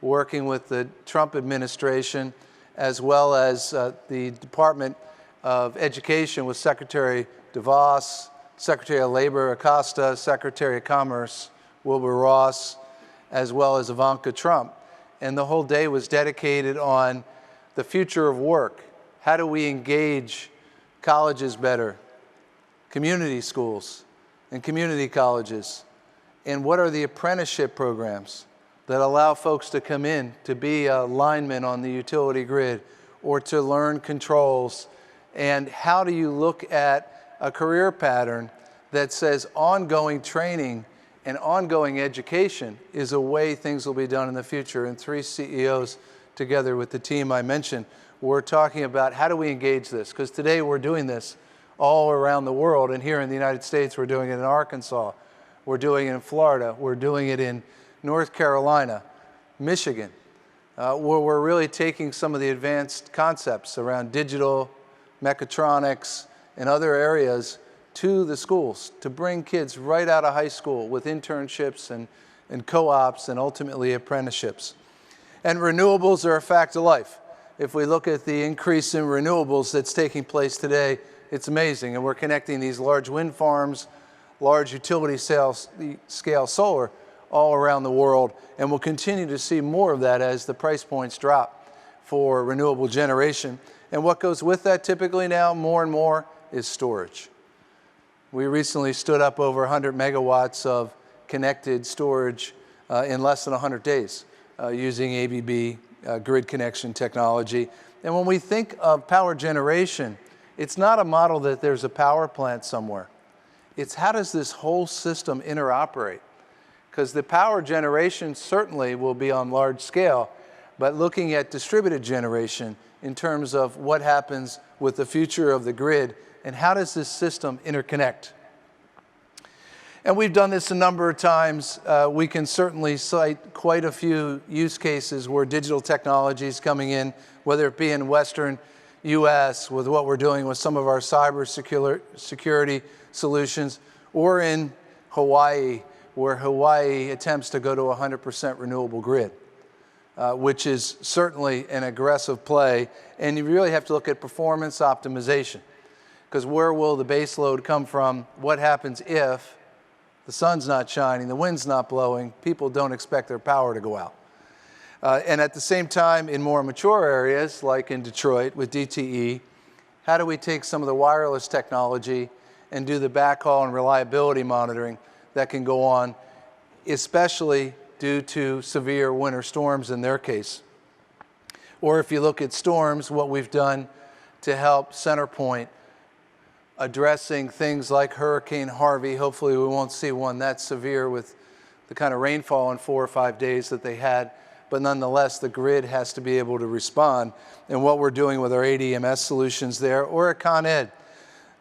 working with the Trump administration, as well as the Department of Education with Secretary DeVos, Secretary of Labor Acosta, Secretary of Commerce Wilbur Ross, as well as Ivanka Trump. And the whole day was dedicated on the future of work. How do we engage colleges better, community schools and community colleges? And what are the apprenticeship programs that allow folks to come in to be a lineman on the utility grid or to learn controls? And how do you look at a career pattern that says ongoing training and ongoing education is a way things will be done in the future? And 3 CEOs together with the team I mentioned, we're talking about how do we engage this? Because today we're doing this all around the world, and here in the United States we're doing it in Arkansas, we're doing it in Florida, we're doing it in North Carolina, Michigan, where we're really taking some of the advanced concepts around digital, mechatronics, and other areas to the schools to bring kids right out of high school with internships and co-ops and ultimately apprenticeships. And renewables are a fact of life. If we look at the increase in renewables that's taking place today, it's amazing. And we're connecting these large wind farms, large utility scale solar, all around the world, and we'll continue to see more of that as the price points drop for renewable generation. And what goes with that typically now, more and more, is storage. We recently stood up over 100 megawatts of connected storage in less than 100 days using ABB grid connection technology. And when we think of power generation, it's not a model that there's a power plant somewhere. It's how does this whole system interoperate? Because the power generation certainly will be on large scale, but looking at distributed generation in terms of what happens with the future of the grid and how does this system interconnect? And we've done this a number of times. We can certainly cite quite a few use cases where digital technology is coming in, whether it be in Western US with what we're doing with some of our cyber security solutions, or in Hawaii, where Hawaii attempts to go to 100% renewable grid, which is certainly an aggressive play. And you really have to look at performance optimization, because where will the base load come from? What happens if the sun's not shining, the wind's not blowing, people don't expect their power to go out? And at the same time, in more mature areas, like in Detroit with DTE, how do we take some of the wireless technology and do the backhaul and reliability monitoring that can go on, especially due to severe winter storms in their case? Or if you look at storms, what we've done to help Centerpoint addressing things like Hurricane Harvey. Hopefully we won't see one that severe with the kind of rainfall in 4 or 5 days that they had, but nonetheless the grid has to be able to respond. And what we're doing with our ADMS solutions there, or at Con Ed,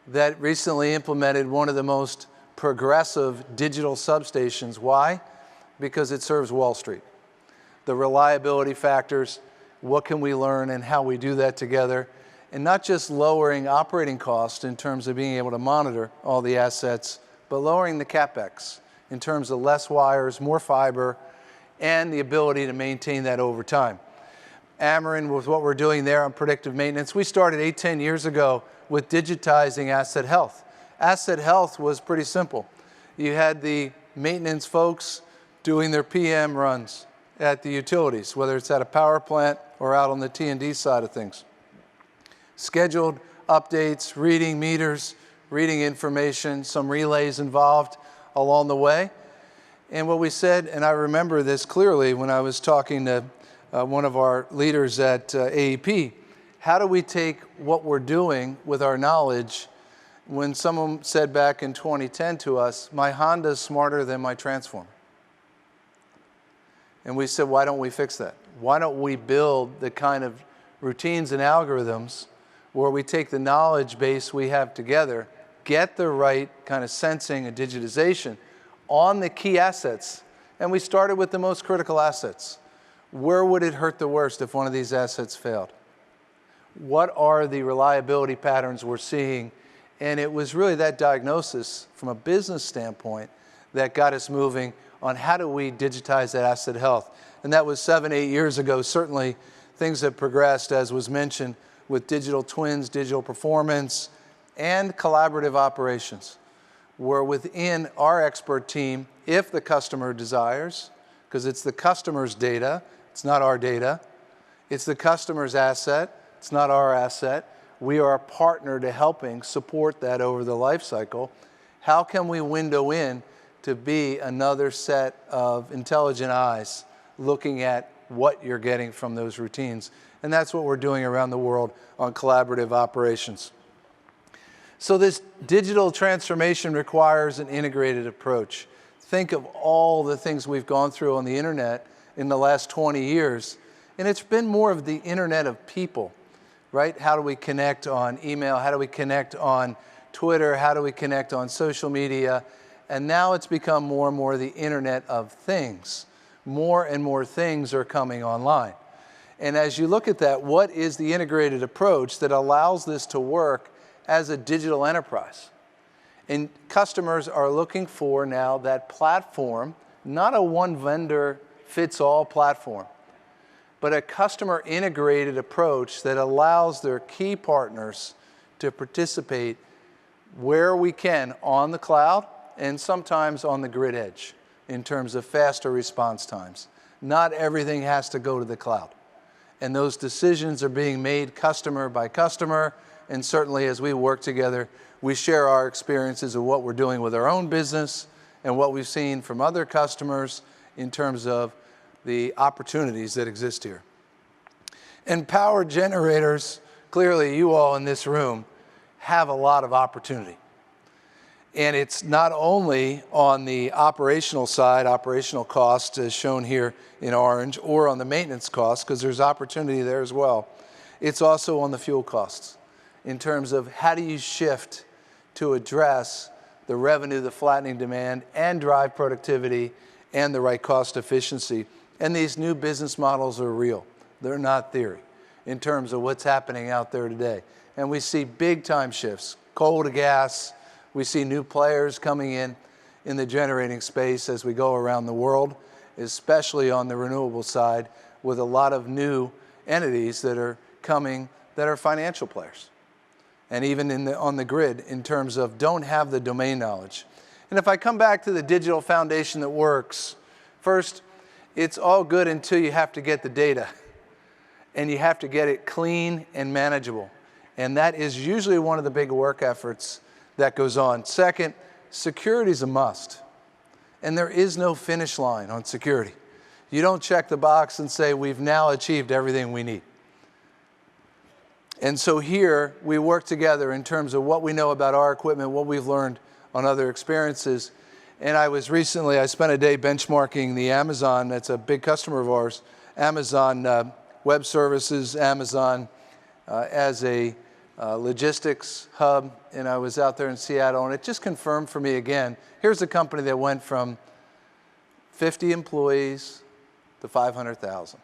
that recently implemented one of the most progressive digital substations. Why? Because it serves Wall Street. The reliability factors, what can we learn and how we do that together, and not just lowering operating costs in terms of being able to monitor all the assets, but lowering the CapEx in terms of less wires, more fiber, and the ability to maintain that over time. Ameren, with what we're doing there on predictive maintenance, we started 8-10 years ago with digitizing asset health. Asset health was pretty simple. You had the maintenance folks doing their PM runs at the utilities, whether it's at a power plant or out on the T&D side of things. Scheduled updates, reading meters, reading information, some relays involved along the way. And what we said, and I remember this clearly when I was talking to one of our leaders at AEP, how do we take what we're doing with our knowledge when someone said back in 2010 to us, my Honda's smarter than my transformer? And we said, why don't we fix that? Why don't we build the kind of routines and algorithms where we take the knowledge base we have together, get the right kind of sensing and digitization on the key assets. And we started with the most critical assets. Where would it hurt the worst if one of these assets failed? What are the reliability patterns we're seeing? And it was really that diagnosis from a business standpoint that got us moving on how do we digitize that asset health. And that was 7-8 years ago. Certainly things have progressed, as was mentioned, with digital twins, digital performance, and collaborative operations, where within our expert team, if the customer desires, because it's the customer's data, it's not our data, it's the customer's asset, it's not our asset, we are a partner to helping support that over the life cycle. How can we window in to be another set of intelligent eyes looking at what you're getting from those routines? And that's what we're doing around the world on collaborative operations. So this digital transformation requires an integrated approach. Think of all the things we've gone through on the internet in the last 20 years. And it's been more of the internet of people, right? How do we connect on email? How do we connect on Twitter? How do we connect on social media? And now it's become more and more the internet of things. More and more things are coming online. And as you look at that, what is the integrated approach that allows this to work as a digital enterprise? And customers are looking for now that platform, not a one vendor fits all platform, but a customer integrated approach that allows their key partners to participate where we can on the cloud and sometimes on the grid edge, in terms of faster response times. Not everything has to go to the cloud. And those decisions are being made customer by customer, and certainly as we work together, we share our experiences of what we're doing with our own business and what we've seen from other customers in terms of the opportunities that exist here. And power generators, clearly you all in this room have a lot of opportunity. And it's not only on the operational side, operational cost as shown here in orange, or on the maintenance costs, because there's opportunity there as well. It's also on the fuel costs in terms of how do you shift to address the revenue, the flattening demand, and drive productivity and the right cost efficiency. And these new business models are real. They're not theory in terms of what's happening out there today. And we see big time shifts, coal to gas. We see new players coming in the generating space as we go around the world, especially on the renewable side, with a lot of new entities that are coming that are financial players. And even on the grid in terms of don't have the domain knowledge. And if I come back to the digital foundation that works, first, it's all good until you have to get the data. And you have to get it clean and manageable. And that is usually one of the big work efforts that goes on. Second, security is a must. And there is no finish line on security. You don't check the box and say, we've now achieved everything we need. And so here, we work together in terms of what we know about our equipment, what we've learned on other experiences. And I spent a day benchmarking the Amazon, that's a big customer of ours, Amazon Web Services, Amazon as a logistics hub, and I was out there in Seattle, and it just confirmed for me again, here's a company that went from 50 employees to 500,000.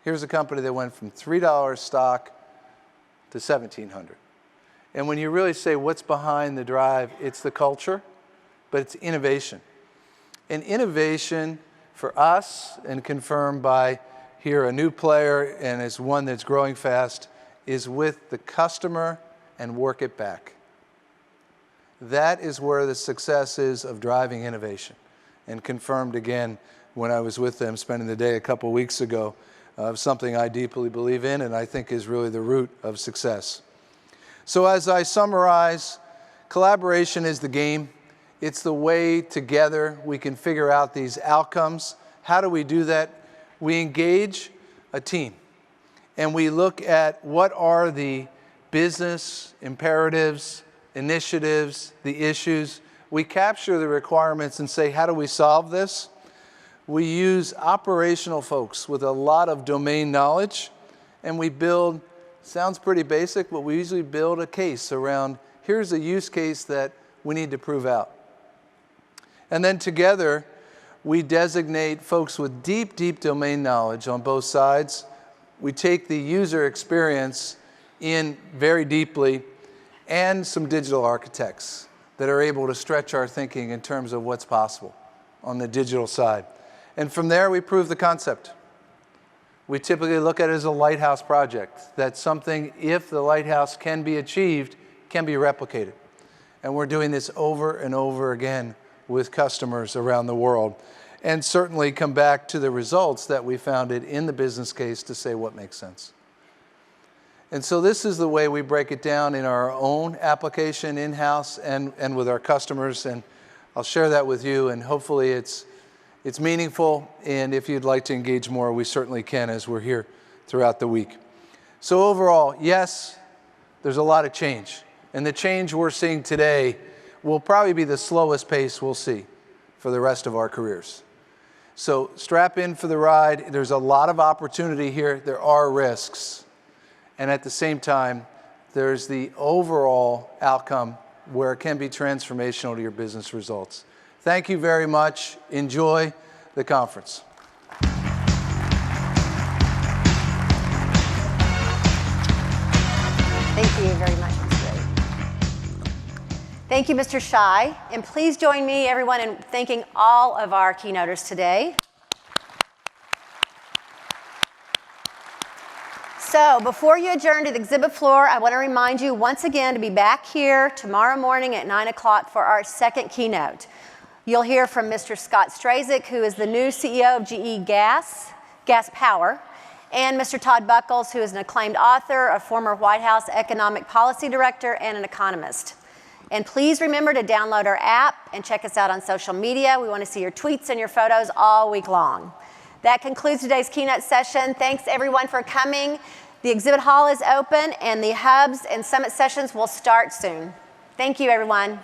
Here's a company that went from $3 stock to 1,700. And when you really say what's behind the drive, it's the culture, but it's innovation. And innovation for us, and confirmed by here a new player, and is one that's growing fast, is with the customer and work it back. That is where the success is of driving innovation, and confirmed again when I was with them spending the day a couple weeks ago of something I deeply believe in and I think is really the root of success. So as I summarize, collaboration is the game. It's the way together we can figure out these outcomes. How do we do that? We engage a team and we look at what are the business imperatives, initiatives, the issues. We capture the requirements and say, how do we solve this? We use operational folks with a lot of domain knowledge, and we build, sounds pretty basic, but we usually build a case around, here's a use case that we need to prove out. And then together, we designate folks with deep, deep domain knowledge on both sides. We take the user experience in very deeply, and some digital architects that are able to stretch our thinking in terms of what's possible on the digital side. And from there, we prove the concept. We typically look at it as a lighthouse project. That's something, if the lighthouse can be achieved, can be replicated. And we're doing this over and over again with customers around the world. And certainly come back to the results that we founded in the business case to say what makes sense. And so this is the way we break it down in our own application in-house and with our customers. And I'll share that with you, and hopefully it's meaningful, and if you'd like to engage more, we certainly can as we're here throughout the week. So overall, yes, there's a lot of change. And the change we're seeing today will probably be the slowest pace we'll see for the rest of our careers. So strap in for the ride. There's a lot of opportunity here. There are risks. And at the same time, there's the overall outcome where it can be transformational to your business results. Thank you very much. Enjoy the conference. Thank you very much. That's great. Thank you, Mr. Scheu. And please join me, everyone, in thanking all of our keynoters today. So before you adjourn to the exhibit floor, I want to remind you once again to be back here tomorrow morning at 9 o'clock for our second keynote. You'll hear from Mr. Scott Strazik, who is the new CEO of GE Gas Power, and Mr. Todd Buckles, who is an acclaimed author, a former White House economic policy director, and an economist. And please remember to download our app and check us out on social media. We want to see your tweets and your photos all week long. That concludes today's keynote session. Thanks everyone for coming. The exhibit hall is open and the hubs and summit sessions will start soon. Thank you, everyone.